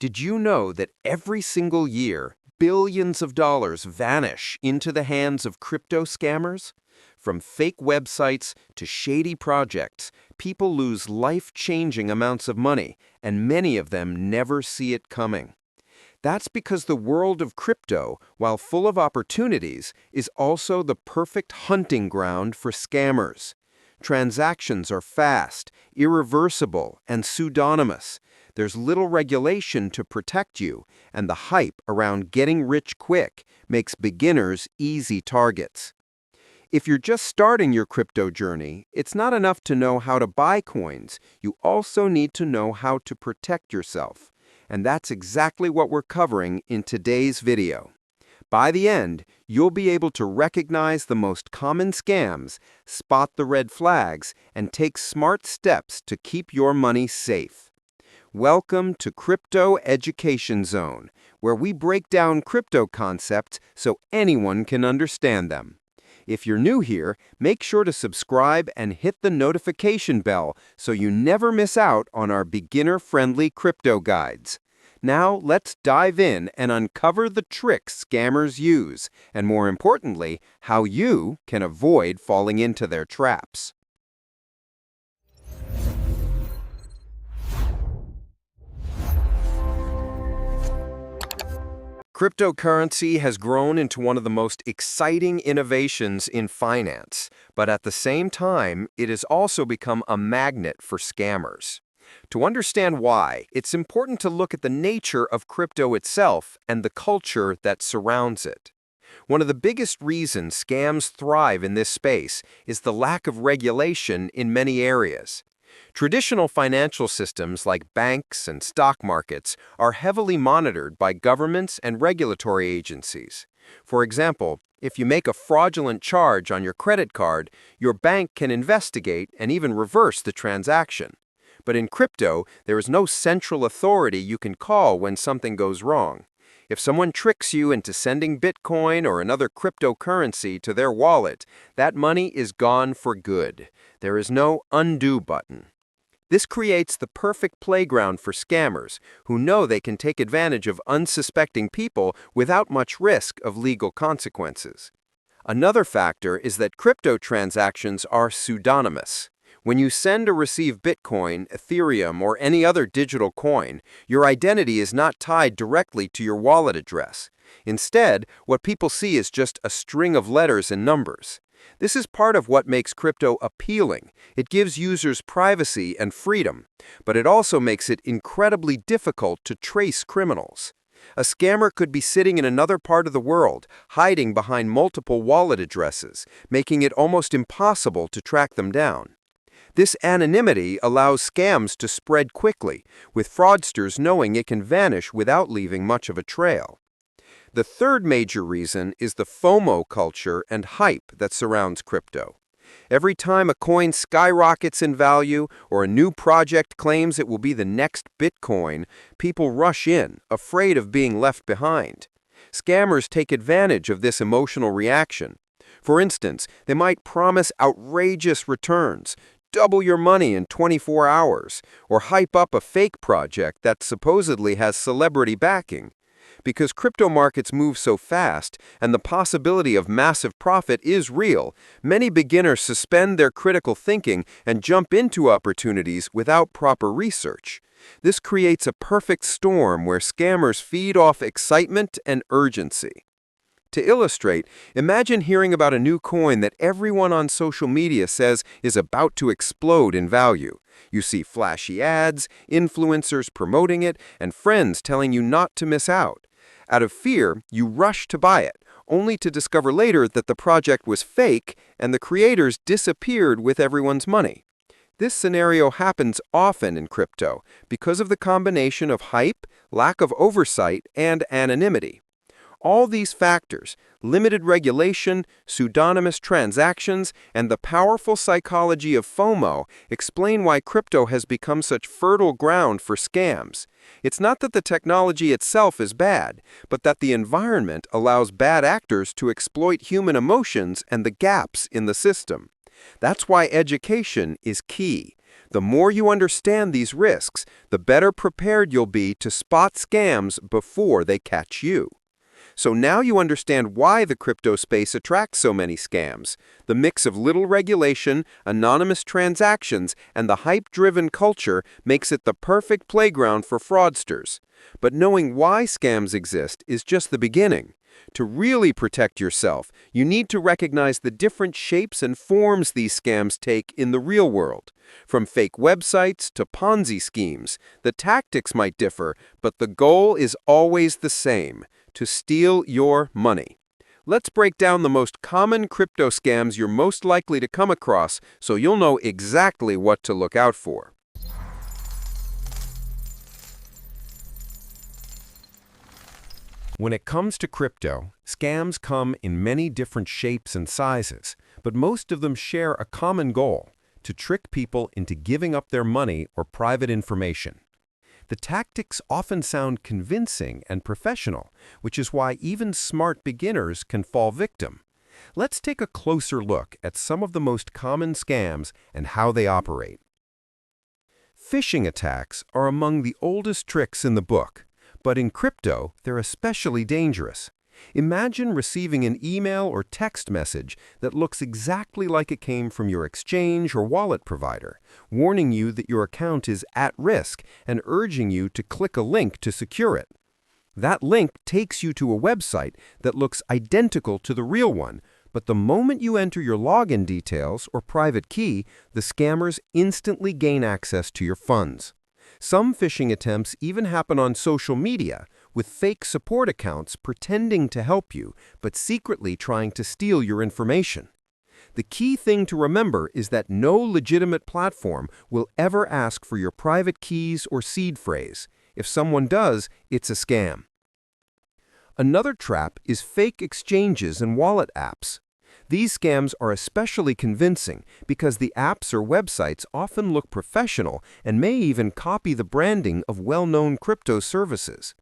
Did you know that every single year, billions of dollars vanish into the hands of crypto scammers? From fake websites to shady projects, people lose life-changing amounts of money, and many of them never see it coming. That's because the world of crypto, while full of opportunities, is also the perfect hunting ground for scammers. Transactions are fast, irreversible, and pseudonymous. There's little regulation to protect you, and the hype around getting rich quick makes beginners easy targets. If you're just starting your crypto journey, it's not enough to know how to buy coins. You also need to know how to protect yourself. And that's exactly what we're covering in today's video. By the end, you'll be able to recognize the most common scams, spot the red flags, and take smart steps to keep your money safe. Welcome to Crypto Education Zone, where we break down crypto concepts so anyone can understand them. If you're new here, make sure to subscribe and hit the notification bell so you never miss out on our beginner-friendly crypto guides. Now, let's dive in and uncover the tricks scammers use, and more importantly, how you can avoid falling into their traps. Cryptocurrency has grown into one of the most exciting innovations in finance, but at the same time, it has also become a magnet for scammers. To understand why, it's important to look at the nature of crypto itself and the culture that surrounds it. One of the biggest reasons scams thrive in this space is the lack of regulation in many areas. Traditional financial systems like banks and stock markets are heavily monitored by governments and regulatory agencies. For example, if you make a fraudulent charge on your credit card, your bank can investigate and even reverse the transaction. But in crypto, there is no central authority you can call when something goes wrong. If someone tricks you into sending Bitcoin or another cryptocurrency to their wallet, that money is gone for good. There is no undo button. This creates the perfect playground for scammers who know they can take advantage of unsuspecting people without much risk of legal consequences. Another factor is that crypto transactions are pseudonymous. When you send or receive Bitcoin, Ethereum, or any other digital coin, your identity is not tied directly to your wallet address. Instead, what people see is just a string of letters and numbers. This is part of what makes crypto appealing. It gives users privacy and freedom, but it also makes it incredibly difficult to trace criminals. A scammer could be sitting in another part of the world, hiding behind multiple wallet addresses, making it almost impossible to track them down. This anonymity allows scams to spread quickly, with fraudsters knowing it can vanish without leaving much of a trail. The third major reason is the FOMO culture and hype that surrounds crypto. Every time a coin skyrockets in value or a new project claims it will be the next Bitcoin, people rush in, afraid of being left behind. Scammers take advantage of this emotional reaction. For instance, they might promise outrageous returns, double your money in 24 hours, or hype up a fake project that supposedly has celebrity backing. Because crypto markets move so fast and the possibility of massive profit is real, many beginners suspend their critical thinking and jump into opportunities without proper research. This creates a perfect storm where scammers feed off excitement and urgency. To illustrate, imagine hearing about a new coin that everyone on social media says is about to explode in value. You see flashy ads, influencers promoting it, and friends telling you not to miss out. Out of fear, you rush to buy it, only to discover later that the project was fake and the creators disappeared with everyone's money. This scenario happens often in crypto because of the combination of hype, lack of oversight, and anonymity. All these factors, limited regulation, pseudonymous transactions, and the powerful psychology of FOMO explain why crypto has become such fertile ground for scams. It's not that the technology itself is bad, but that the environment allows bad actors to exploit human emotions and the gaps in the system. That's why education is key. The more you understand these risks, the better prepared you'll be to spot scams before they catch you. So now you understand why the crypto space attracts so many scams. The mix of little regulation, anonymous transactions, and the hype-driven culture makes it the perfect playground for fraudsters. But knowing why scams exist is just the beginning. To really protect yourself, you need to recognize the different shapes and forms these scams take in the real world. From fake websites to Ponzi schemes, the tactics might differ, but the goal is always the same: to steal your money. Let's break down the most common crypto scams you're most likely to come across so you'll know exactly what to look out for. When it comes to crypto, scams come in many different shapes and sizes, but most of them share a common goal: to trick people into giving up their money or private information. The tactics often sound convincing and professional, which is why even smart beginners can fall victim. Let's take a closer look at some of the most common scams and how they operate. Phishing attacks are among the oldest tricks in the book, but in crypto, they're especially dangerous. Imagine receiving an email or text message that looks exactly like it came from your exchange or wallet provider, warning you that your account is at risk and urging you to click a link to secure it. That link takes you to a website that looks identical to the real one, but the moment you enter your login details or private key, the scammers instantly gain access to your funds. Some phishing attempts even happen on social media, with fake support accounts pretending to help you, but secretly trying to steal your information. The key thing to remember is that no legitimate platform will ever ask for your private keys or seed phrase. If someone does, it's a scam. Another trap is fake exchanges and wallet apps. These scams are especially convincing because the apps or websites often look professional and may even copy the branding of well-known crypto services.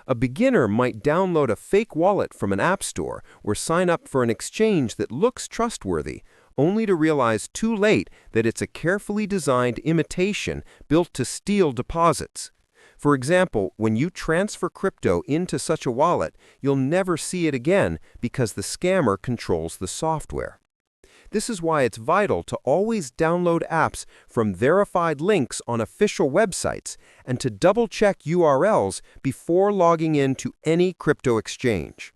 A beginner might download a fake wallet from an app store or sign up for an exchange that looks trustworthy, only to realize too late that it's a carefully designed imitation built to steal deposits. For example, when you transfer crypto into such a wallet, you'll never see it again because the scammer controls the software. This is why it's vital to always download apps from verified links on official websites and to double-check URLs before logging into any crypto exchange.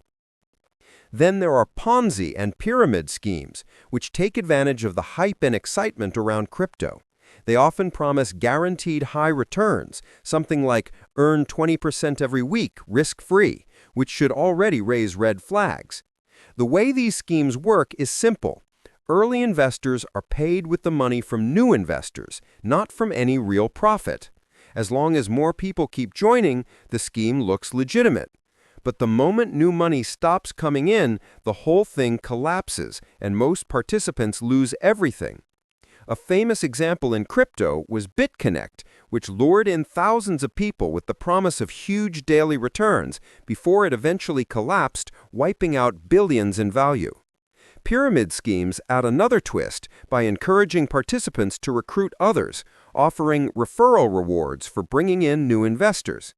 Then there are Ponzi and pyramid schemes, which take advantage of the hype and excitement around crypto. They often promise guaranteed high returns, something like earn 20% every week, risk-free, which should already raise red flags. The way these schemes work is simple. Early investors are paid with the money from new investors, not from any real profit. As long as more people keep joining, the scheme looks legitimate. But the moment new money stops coming in, the whole thing collapses, and most participants lose everything. A famous example in crypto was BitConnect, which lured in thousands of people with the promise of huge daily returns before it eventually collapsed, wiping out billions in value. Pyramid schemes add another twist by encouraging participants to recruit others, offering referral rewards for bringing in new investors.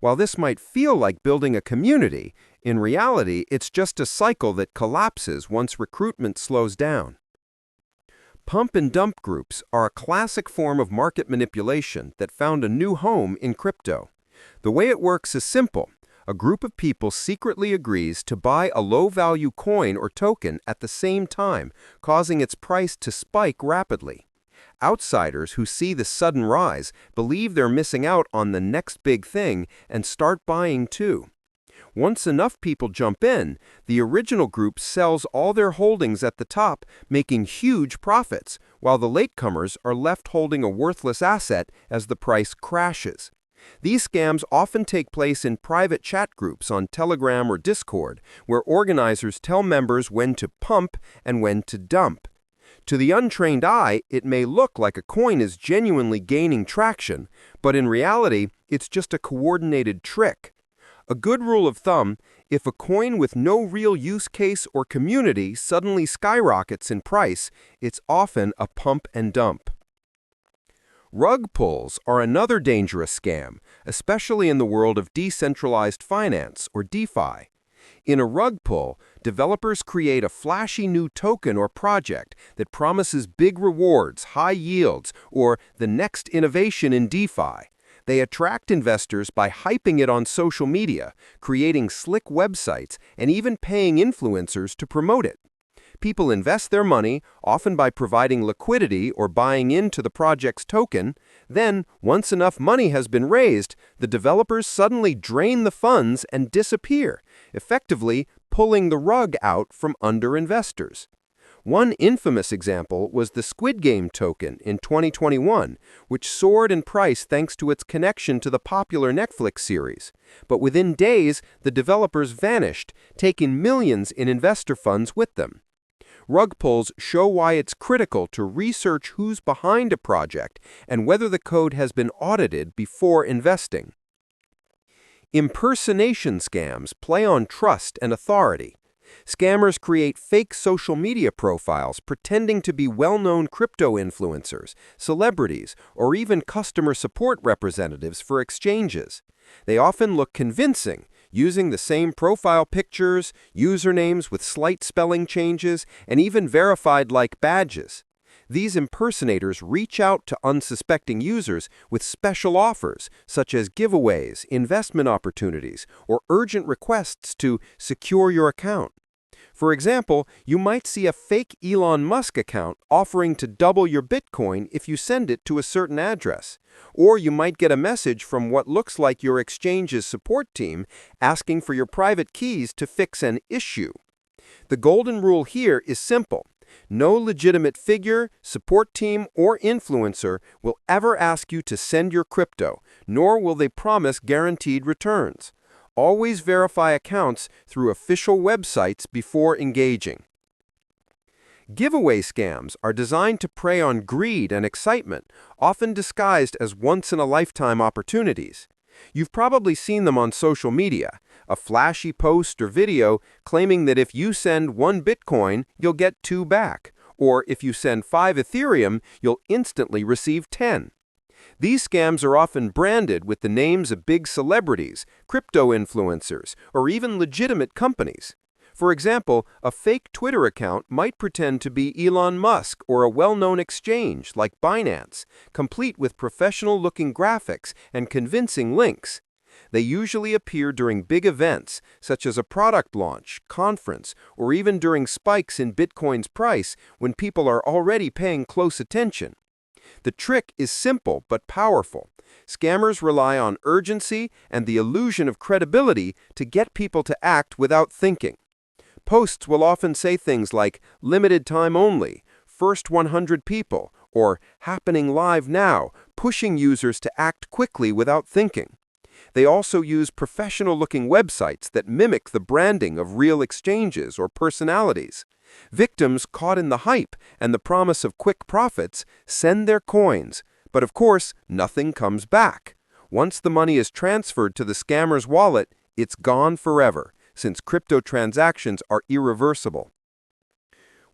While this might feel like building a community, in reality, it's just a cycle that collapses once recruitment slows down. Pump and dump groups are a classic form of market manipulation that found a new home in crypto. The way it works is simple. A group of people secretly agrees to buy a low-value coin or token at the same time, causing its price to spike rapidly. Outsiders who see the sudden rise believe they're missing out on the next big thing and start buying too. Once enough people jump in, the original group sells all their holdings at the top, making huge profits, while the latecomers are left holding a worthless asset as the price crashes. These scams often take place in private chat groups on Telegram or Discord, where organizers tell members when to pump and when to dump. To the untrained eye, it may look like a coin is genuinely gaining traction, but in reality, it's just a coordinated trick. A good rule of thumb: if a coin with no real use case or community suddenly skyrockets in price, it's often a pump and dump. Rug pulls are another dangerous scam, especially in the world of decentralized finance, or DeFi. In a rug pull, developers create a flashy new token or project that promises big rewards, high yields, or the next innovation in DeFi. They attract investors by hyping it on social media, creating slick websites, and even paying influencers to promote it. People invest their money, often by providing liquidity or buying into the project's token. Then, once enough money has been raised, the developers suddenly drain the funds and disappear, effectively pulling the rug out from under investors. One infamous example was the Squid Game token in 2021, which soared in price thanks to its connection to the popular Netflix series. But within days, the developers vanished, taking millions in investor funds with them. Rug pulls show why it's critical to research who's behind a project and whether the code has been audited before investing. Impersonation scams play on trust and authority. Scammers create fake social media profiles pretending to be well-known crypto influencers, celebrities, or even customer support representatives for exchanges. They often look convincing, using the same profile pictures, usernames with slight spelling changes, and even verified-like badges. These impersonators reach out to unsuspecting users with special offers, such as giveaways, investment opportunities, or urgent requests to secure your account. For example, you might see a fake Elon Musk account offering to double your Bitcoin if you send it to a certain address. Or you might get a message from what looks like your exchange's support team asking for your private keys to fix an issue. The golden rule here is simple. No legitimate figure, support team, or influencer will ever ask you to send your crypto, nor will they promise guaranteed returns. Always verify accounts through official websites before engaging. Giveaway scams are designed to prey on greed and excitement, often disguised as once-in-a-lifetime opportunities. You've probably seen them on social media, a flashy post or video claiming that if you send 1 Bitcoin, you'll get 2 back, or if you send 5 Ethereum, you'll instantly receive 10. These scams are often branded with the names of big celebrities, crypto influencers, or even legitimate companies. For example, a fake Twitter account might pretend to be Elon Musk or a well-known exchange like Binance, complete with professional-looking graphics and convincing links. They usually appear during big events, such as a product launch, conference, or even during spikes in Bitcoin's price when people are already paying close attention. The trick is simple but powerful. Scammers rely on urgency and the illusion of credibility to get people to act without thinking. Posts will often say things like, limited time only, first 100 people, or happening live now, pushing users to act quickly without thinking. They also use professional-looking websites that mimic the branding of real exchanges or personalities. Victims caught in the hype and the promise of quick profits send their coins, but of course, nothing comes back. Once the money is transferred to the scammer's wallet, it's gone forever, since crypto transactions are irreversible.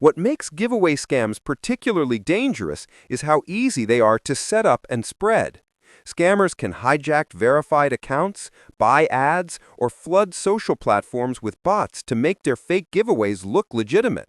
What makes giveaway scams particularly dangerous is how easy they are to set up and spread. Scammers can hijack verified accounts, buy ads, or flood social platforms with bots to make their fake giveaways look legitimate.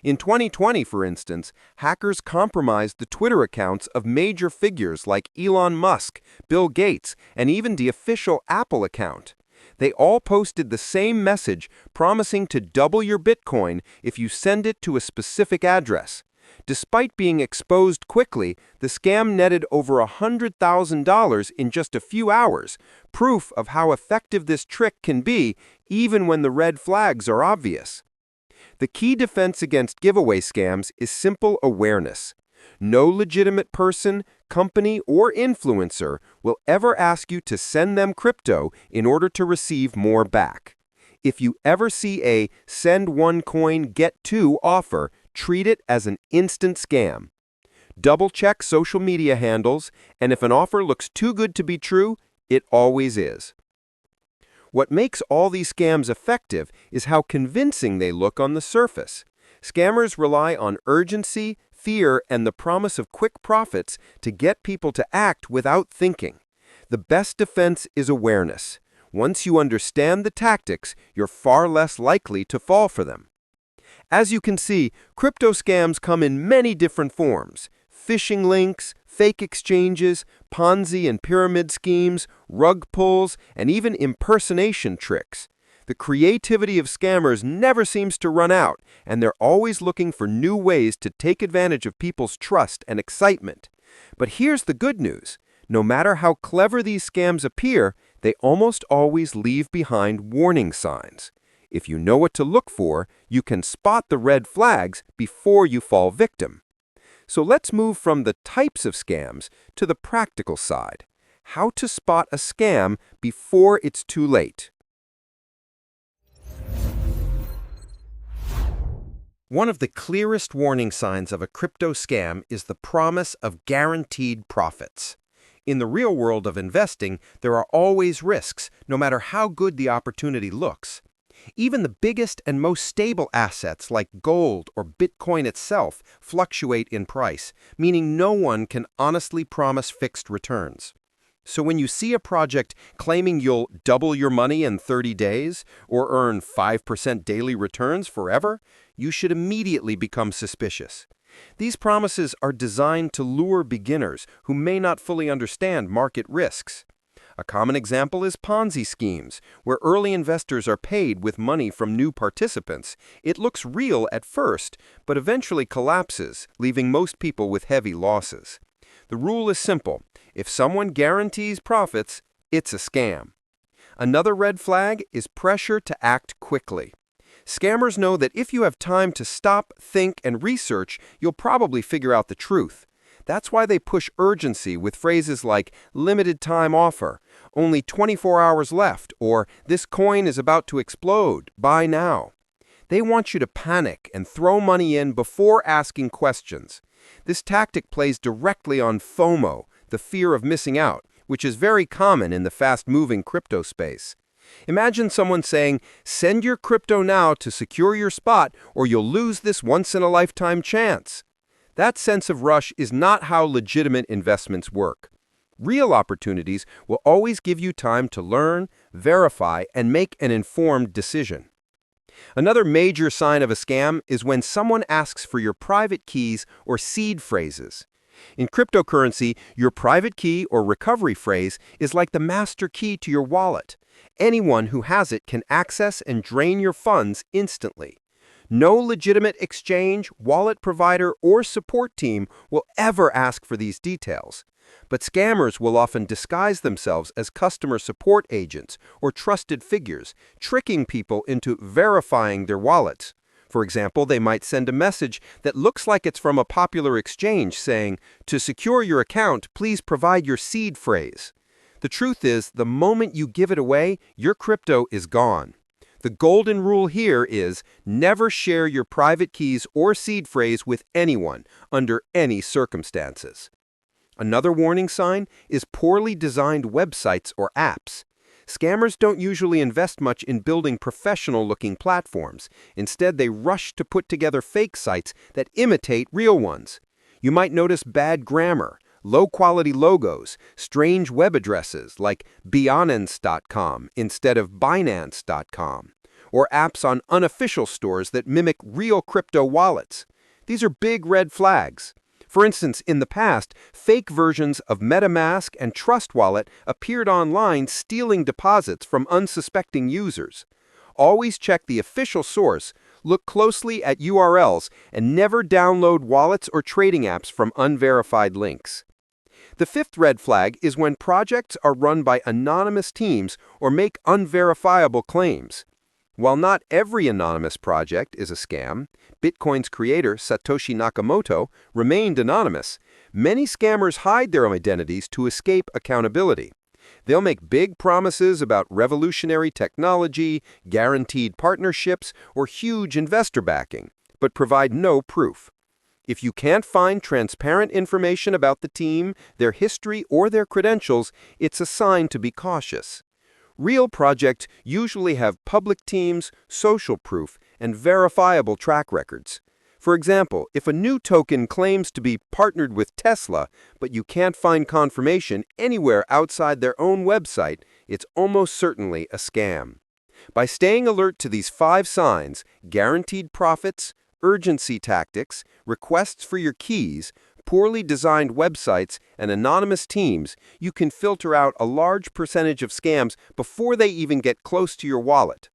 In 2020, for instance, hackers compromised the Twitter accounts of major figures like Elon Musk, Bill Gates, and even the official Apple account. They all posted the same message promising to double your Bitcoin if you send it to a specific address. Despite being exposed quickly, the scam netted over $100,000 in just a few hours, proof of how effective this trick can be even when the red flags are obvious. The key defense against giveaway scams is simple awareness. No legitimate person, company, or influencer will ever ask you to send them crypto in order to receive more back. If you ever see a send 1 coin, get 2 offer, treat it as an instant scam. Double-check social media handles, and if an offer looks too good to be true, it always is. What makes all these scams effective is how convincing they look on the surface. Scammers rely on urgency, fear and the promise of quick profits to get people to act without thinking. The best defense is awareness. Once you understand the tactics, you're far less likely to fall for them. As you can see, crypto scams come in many different forms: phishing links, fake exchanges, Ponzi and pyramid schemes, rug pulls, and even impersonation tricks. The creativity of scammers never seems to run out, and they're always looking for new ways to take advantage of people's trust and excitement. But here's the good news. No matter how clever these scams appear, they almost always leave behind warning signs. If you know what to look for, you can spot the red flags before you fall victim. So let's move from the types of scams to the practical side. How to spot a scam before it's too late. One of the clearest warning signs of a crypto scam is the promise of guaranteed profits. In the real world of investing, there are always risks, no matter how good the opportunity looks. Even the biggest and most stable assets like gold or Bitcoin itself fluctuate in price, meaning no one can honestly promise fixed returns. So when you see a project claiming you'll double your money in 30 days or earn 5% daily returns forever, you should immediately become suspicious. These promises are designed to lure beginners who may not fully understand market risks. A common example is Ponzi schemes, where early investors are paid with money from new participants. It looks real at first, but eventually collapses, leaving most people with heavy losses. The rule is simple. If someone guarantees profits, it's a scam. Another red flag is pressure to act quickly. Scammers know that if you have time to stop, think, and research, you'll probably figure out the truth. That's why they push urgency with phrases like limited time offer, only 24 hours left, or this coin is about to explode, buy now. They want you to panic and throw money in before asking questions. This tactic plays directly on FOMO, the fear of missing out, which is very common in the fast-moving crypto space. Imagine someone saying, "Send your crypto now to secure your spot or you'll lose this once-in-a-lifetime chance." That sense of rush is not how legitimate investments work. Real opportunities will always give you time to learn, verify, and make an informed decision. Another major sign of a scam is when someone asks for your private keys or seed phrases. In cryptocurrency, your private key or recovery phrase is like the master key to your wallet. Anyone who has it can access and drain your funds instantly. No legitimate exchange, wallet provider, or support team will ever ask for these details. But scammers will often disguise themselves as customer support agents or trusted figures, tricking people into verifying their wallets. For example, they might send a message that looks like it's from a popular exchange saying, "To secure your account, please provide your seed phrase." The truth is, the moment you give it away, your crypto is gone. The golden rule here is never share your private keys or seed phrase with anyone under any circumstances. Another warning sign is poorly designed websites or apps. Scammers don't usually invest much in building professional-looking platforms. Instead, they rush to put together fake sites that imitate real ones. You might notice bad grammar, low-quality logos, strange web addresses like Binance.com instead of Binance.com, or apps on unofficial stores that mimic real crypto wallets. These are big red flags. For instance, in the past, fake versions of MetaMask and Trust Wallet appeared online stealing deposits from unsuspecting users. Always check the official source, look closely at URLs, and never download wallets or trading apps from unverified links. The fifth red flag is when projects are run by anonymous teams or make unverifiable claims. While not every anonymous project is a scam, Bitcoin's creator, Satoshi Nakamoto, remained anonymous. Many scammers hide their identities to escape accountability. They'll make big promises about revolutionary technology, guaranteed partnerships, or huge investor backing, but provide no proof. If you can't find transparent information about the team, their history, or their credentials, it's a sign to be cautious. Real projects usually have public teams, social proof, and verifiable track records. For example, if a new token claims to be partnered with Tesla, but you can't find confirmation anywhere outside their own website, it's almost certainly a scam. By staying alert to these 5 signs, guaranteed profits, urgency tactics, requests for your keys, poorly designed websites, and anonymous teams, you can filter out a large percentage of scams before they even get close to your wallet.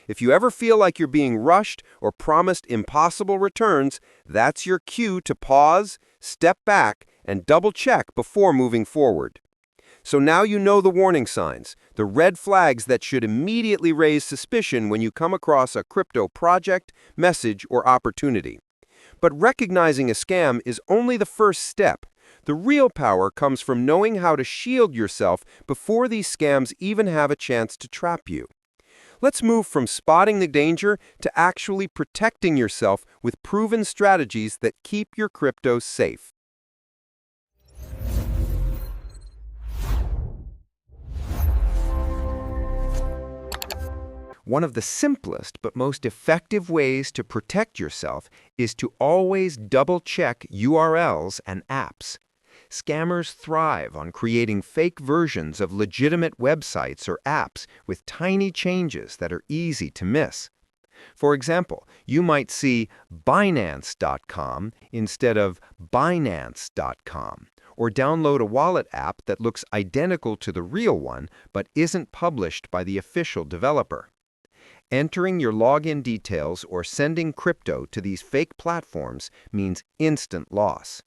If you ever feel like you're being rushed or promised impossible returns, that's your cue to pause, step back, and double-check before moving forward. So now you know the warning signs, the red flags that should immediately raise suspicion when you come across a crypto project, message, or opportunity. But recognizing a scam is only the first step. The real power comes from knowing how to shield yourself before these scams even have a chance to trap you. Let's move from spotting the danger to actually protecting yourself with proven strategies that keep your crypto safe. One of the simplest but most effective ways to protect yourself is to always double-check URLs and apps. Scammers thrive on creating fake versions of legitimate websites or apps with tiny changes that are easy to miss. For example, you might see Binance.com instead of Binance.com, or download a wallet app that looks identical to the real one but isn't published by the official developer. Entering your login details or sending crypto to these fake platforms means instant loss.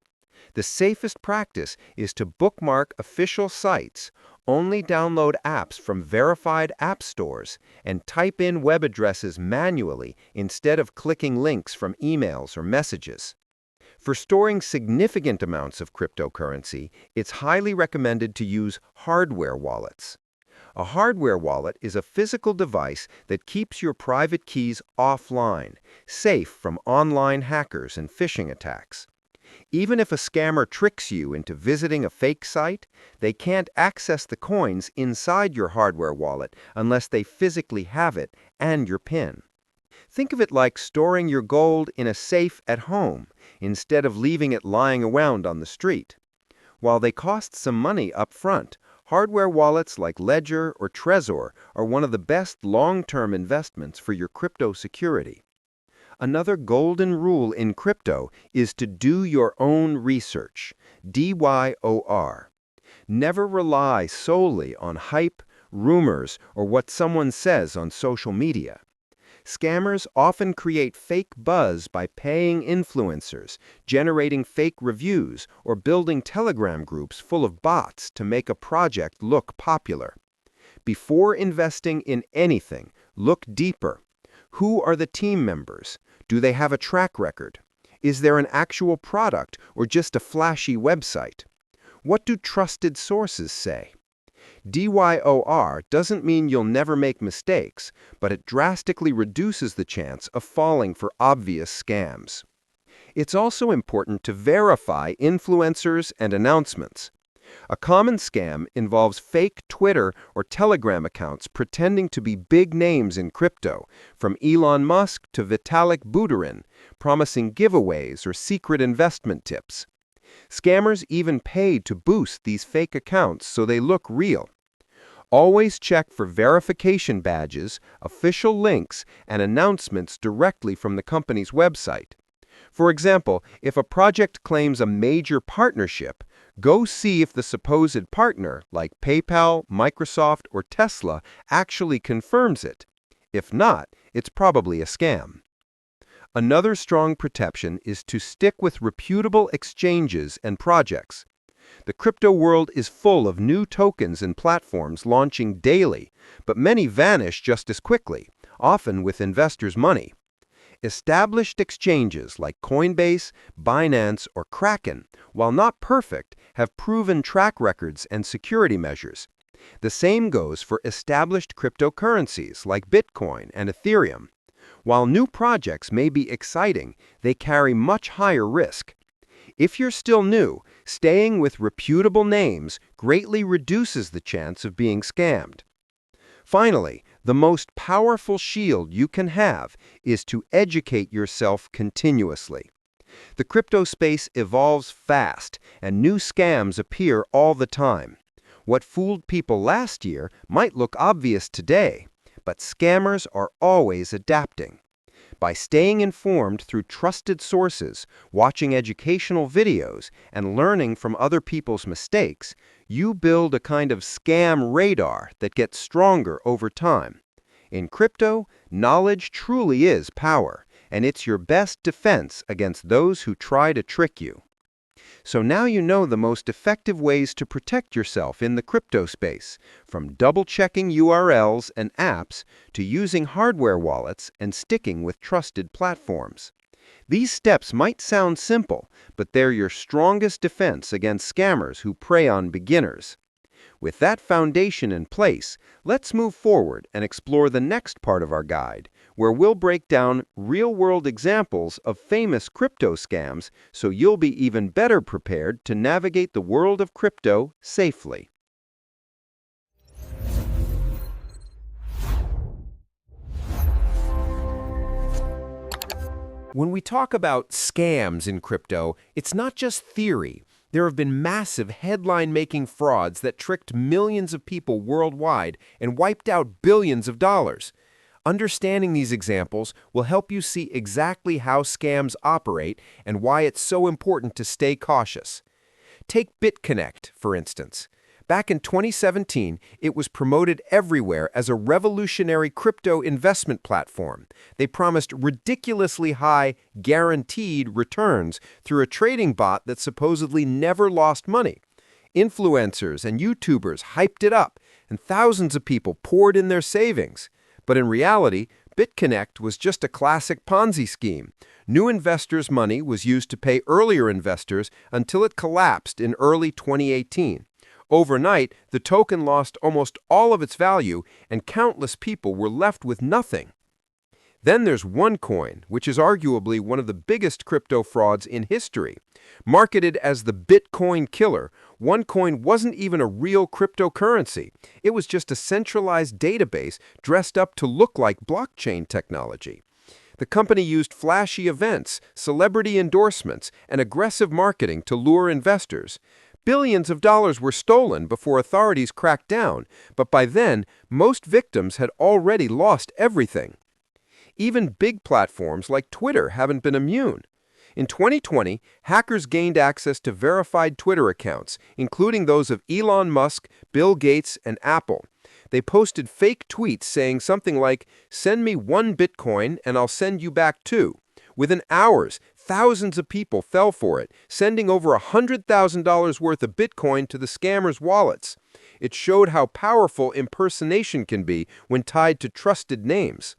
The safest practice is to bookmark official sites, only download apps from verified app stores, and type in web addresses manually instead of clicking links from emails or messages. For storing significant amounts of cryptocurrency, it's highly recommended to use hardware wallets. A hardware wallet is a physical device that keeps your private keys offline, safe from online hackers and phishing attacks. Even if a scammer tricks you into visiting a fake site, they can't access the coins inside your hardware wallet unless they physically have it and your PIN. Think of it like storing your gold in a safe at home instead of leaving it lying around on the street. While they cost some money up front, hardware wallets like Ledger or Trezor are one of the best long-term investments for your crypto security. Another golden rule in crypto is to do your own research, DYOR. Never rely solely on hype, rumors, or what someone says on social media. Scammers often create fake buzz by paying influencers, generating fake reviews, or building Telegram groups full of bots to make a project look popular. Before investing in anything, look deeper. Who are the team members? Do they have a track record? Is there an actual product or just a flashy website? What do trusted sources say? DYOR doesn't mean you'll never make mistakes, but it drastically reduces the chance of falling for obvious scams. It's also important to verify influencers and announcements. A common scam involves fake Twitter or Telegram accounts pretending to be big names in crypto, from Elon Musk to Vitalik Buterin, promising giveaways or secret investment tips. Scammers even pay to boost these fake accounts so they look real. Always check for verification badges, official links, and announcements directly from the company's website. For example, if a project claims a major partnership, go see if the supposed partner, like PayPal, Microsoft, or Tesla, actually confirms it. If not, it's probably a scam. Another strong protection is to stick with reputable exchanges and projects. The crypto world is full of new tokens and platforms launching daily, but many vanish just as quickly, often with investors' money. Established exchanges like Coinbase, Binance, or Kraken, while not perfect, have proven track records and security measures. The same goes for established cryptocurrencies like Bitcoin and Ethereum. While new projects may be exciting, they carry much higher risk. If you're still new, staying with reputable names greatly reduces the chance of being scammed. Finally, the most powerful shield you can have is to educate yourself continuously. The crypto space evolves fast, and new scams appear all the time. What fooled people last year might look obvious today, but scammers are always adapting. By staying informed through trusted sources, watching educational videos, and learning from other people's mistakes, you build a kind of scam radar that gets stronger over time. In crypto, knowledge truly is power, and it's your best defense against those who try to trick you. So now you know the most effective ways to protect yourself in the crypto space, from double-checking URLs and apps to using hardware wallets and sticking with trusted platforms. These steps might sound simple, but they're your strongest defense against scammers who prey on beginners. With that foundation in place, let's move forward and explore the next part of our guide, where we'll break down real-world examples of famous crypto scams so you'll be even better prepared to navigate the world of crypto safely. When we talk about scams in crypto, it's not just theory. There have been massive headline-making frauds that tricked millions of people worldwide and wiped out billions of dollars. Understanding these examples will help you see exactly how scams operate and why it's so important to stay cautious. Take BitConnect, for instance. Back in 2017, it was promoted everywhere as a revolutionary crypto investment platform. They promised ridiculously high, guaranteed returns through a trading bot that supposedly never lost money. Influencers and YouTubers hyped it up, and thousands of people poured in their savings. But in reality, BitConnect was just a classic Ponzi scheme. New investors' money was used to pay earlier investors until it collapsed in early 2018. Overnight, the token lost almost all of its value, and countless people were left with nothing. Then there's OneCoin, which is arguably one of the biggest crypto frauds in history. Marketed as the Bitcoin killer, OneCoin wasn't even a real cryptocurrency. It was just a centralized database dressed up to look like blockchain technology. The company used flashy events, celebrity endorsements, and aggressive marketing to lure investors. Billions of dollars were stolen before authorities cracked down, but by then, most victims had already lost everything. Even big platforms like Twitter haven't been immune. In 2020, hackers gained access to verified Twitter accounts, including those of Elon Musk, Bill Gates, and Apple. They posted fake tweets saying something like, "Send me 1 Bitcoin and I'll send you back 2. Within hours, thousands of people fell for it, sending over $100,000 worth of Bitcoin to the scammers' wallets. It showed how powerful impersonation can be when tied to trusted names.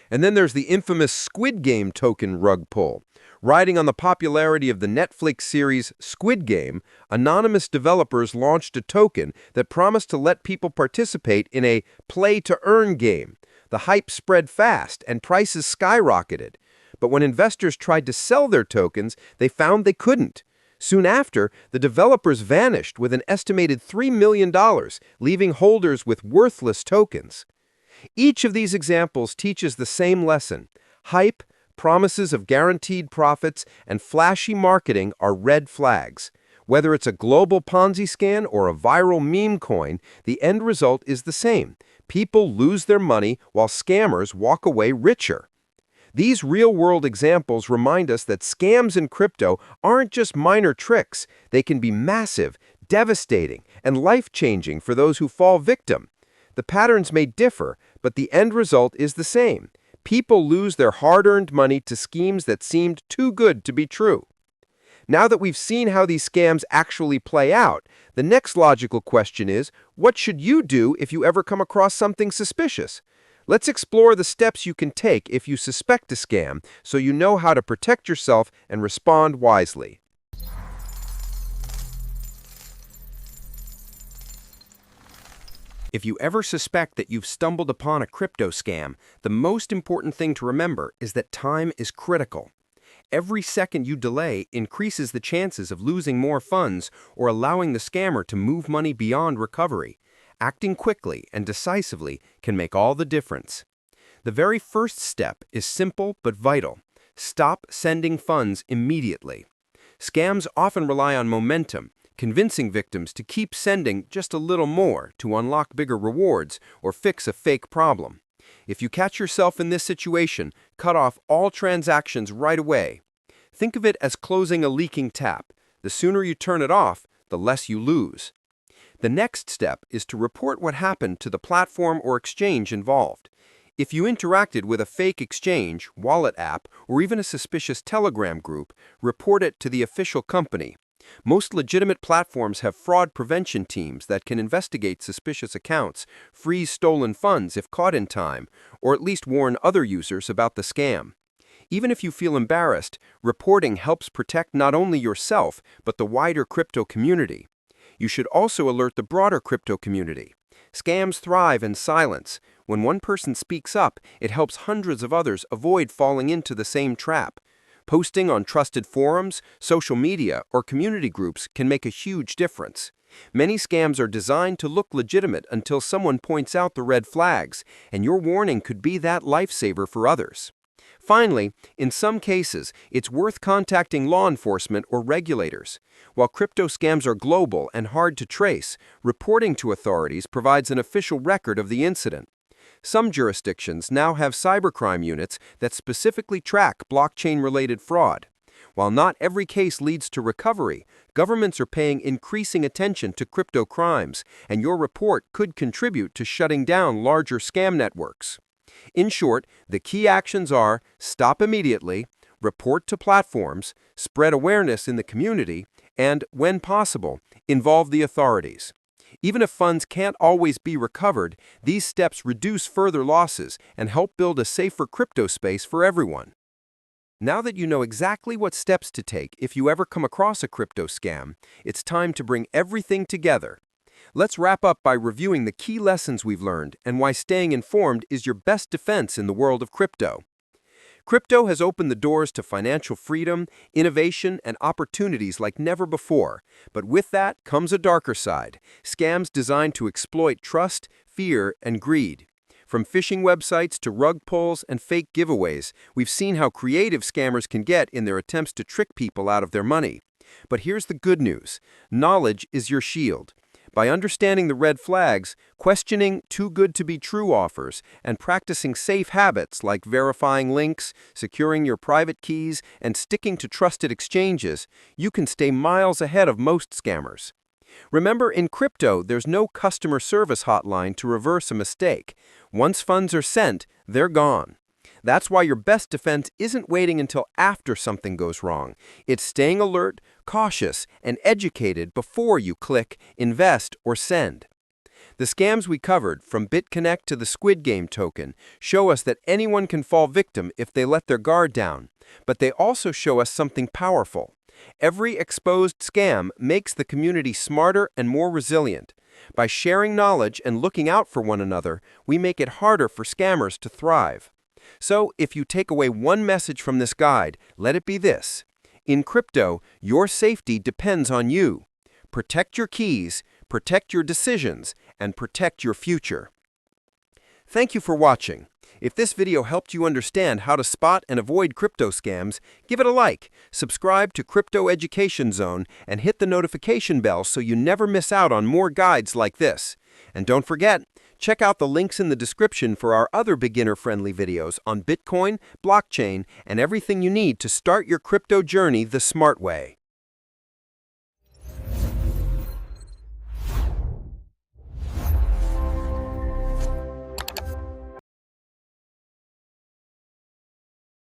And then there's the infamous Squid Game token rug pull. Riding on the popularity of the Netflix series Squid Game, anonymous developers launched a token that promised to let people participate in a play-to-earn game. The hype spread fast, and prices skyrocketed. But when investors tried to sell their tokens, they found they couldn't. Soon after, the developers vanished with an estimated $3 million, leaving holders with worthless tokens. Each of these examples teaches the same lesson. Hype, promises of guaranteed profits, and flashy marketing are red flags. Whether it's a global Ponzi scam or a viral meme coin, the end result is the same. People lose their money while scammers walk away richer. These real-world examples remind us that scams in crypto aren't just minor tricks. They can be massive, devastating, and life-changing for those who fall victim. The patterns may differ, but the end result is the same. People lose their hard-earned money to schemes that seemed too good to be true. Now that we've seen how these scams actually play out, the next logical question is, what should you do if you ever come across something suspicious? Let's explore the steps you can take if you suspect a scam, so you know how to protect yourself and respond wisely. If you ever suspect that you've stumbled upon a crypto scam, the most important thing to remember is that time is critical. Every second you delay increases the chances of losing more funds or allowing the scammer to move money beyond recovery. Acting quickly and decisively can make all the difference. The very first step is simple but vital. Stop sending funds immediately. Scams often rely on momentum, convincing victims to keep sending just a little more to unlock bigger rewards or fix a fake problem. If you catch yourself in this situation, cut off all transactions right away. Think of it as closing a leaking tap. The sooner you turn it off, the less you lose. The next step is to report what happened to the platform or exchange involved. If you interacted with a fake exchange, wallet app, or even a suspicious Telegram group, report it to the official company. Most legitimate platforms have fraud prevention teams that can investigate suspicious accounts, freeze stolen funds if caught in time, or at least warn other users about the scam. Even if you feel embarrassed, reporting helps protect not only yourself, but the wider crypto community. You should also alert the broader crypto community. Scams thrive in silence. When one person speaks up, it helps hundreds of others avoid falling into the same trap. Posting on trusted forums, social media, or community groups can make a huge difference. Many scams are designed to look legitimate until someone points out the red flags, and your warning could be that lifesaver for others. Finally, in some cases, it's worth contacting law enforcement or regulators. While crypto scams are global and hard to trace, reporting to authorities provides an official record of the incident. Some jurisdictions now have cybercrime units that specifically track blockchain-related fraud. While not every case leads to recovery, governments are paying increasing attention to crypto crimes, and your report could contribute to shutting down larger scam networks. In short, the key actions are stop immediately, report to platforms, spread awareness in the community, and, when possible, involve the authorities. Even if funds can't always be recovered, these steps reduce further losses and help build a safer crypto space for everyone. Now that you know exactly what steps to take if you ever come across a crypto scam, it's time to bring everything together. Let's wrap up by reviewing the key lessons we've learned and why staying informed is your best defense in the world of crypto. Crypto has opened the doors to financial freedom, innovation, and opportunities like never before. But with that comes a darker side: scams designed to exploit trust, fear, and greed. From phishing websites to rug pulls and fake giveaways, we've seen how creative scammers can get in their attempts to trick people out of their money. But here's the good news: knowledge is your shield. By understanding the red flags, questioning too-good-to-be-true offers, and practicing safe habits like verifying links, securing your private keys, and sticking to trusted exchanges, you can stay miles ahead of most scammers. Remember, in crypto, there's no customer service hotline to reverse a mistake. Once funds are sent, they're gone. That's why your best defense isn't waiting until after something goes wrong. It's staying alert, cautious, and educated before you click, invest, or send. The scams we covered, from BitConnect to the Squid Game token, show us that anyone can fall victim if they let their guard down. But they also show us something powerful. Every exposed scam makes the community smarter and more resilient. By sharing knowledge and looking out for one another, we make it harder for scammers to thrive. So, if you take away one message from this guide, let it be this: in crypto, your safety depends on you. Protect your keys, protect your decisions, and protect your future. Thank you for watching. If this video helped you understand how to spot and avoid crypto scams, give it a like, subscribe to Crypto Education Zone, and hit the notification bell so you never miss out on more guides like this. And don't forget, check out the links in the description for our other beginner-friendly videos on Bitcoin, blockchain, and everything you need to start your crypto journey the smart way.